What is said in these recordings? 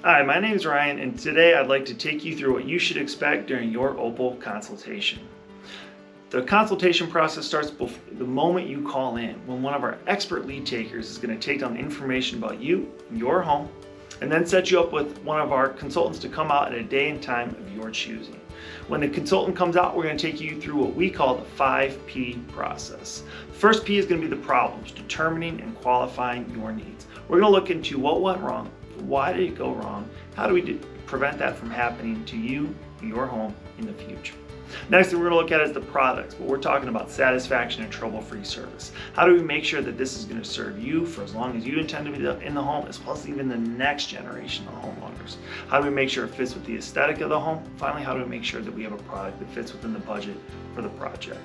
Hi, my name is Ryan, and today I'd like to take you through what you should expect during your Opal consultation. The consultation process starts the moment you call in, when one of our expert lead takers is going to take down information about you and your home, and then set you up with one of our consultants to come out at a day and time of your choosing. When the consultant comes out, we're going to take you through what we call the 5P process. The first P is going to be the problems, determining and qualifying your needs. We're going to look into what went wrong, why did it go wrong, how do we prevent that from happening to you and your home in the future. Next thing we're going to look at is the products, but we're talking about satisfaction and trouble-free service. How do we make sure that this is going to serve you for as long as you intend to be in the home, as well as even the next generation of homeowners? How do we make sure it fits with the aesthetic of the home? Finally, how do we make sure that we have a product that fits within the budget for the project?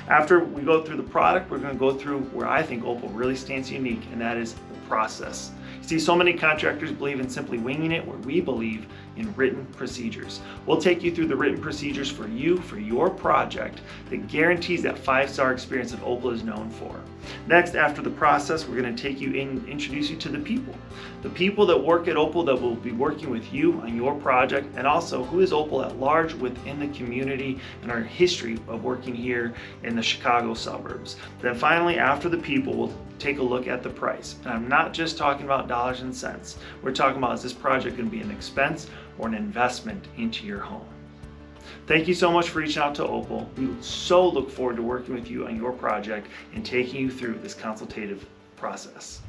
After we go through the product, we're going to go through where I think Opal really stands unique, and that is the process. You see, so many contractors believe in simply winging it, where we believe in written procedures. We'll take you through the written procedures for you, for your project, that guarantees that 5-star experience that Opal is known for. Next, after the process, we're going to take you in, introduce you to the people that work at Opal, that will be working with you on your project, and also who is Opal at large within the community and our history of working here in the Chicago suburbs. Then finally, after the people, we'll take a look at the price. And I'm not just talking about dollars and cents. We're talking about, is this project going to be an expense or an investment into your home? Thank you so much for reaching out to Opal. We so look forward to working with you on your project and taking you through this consultative process.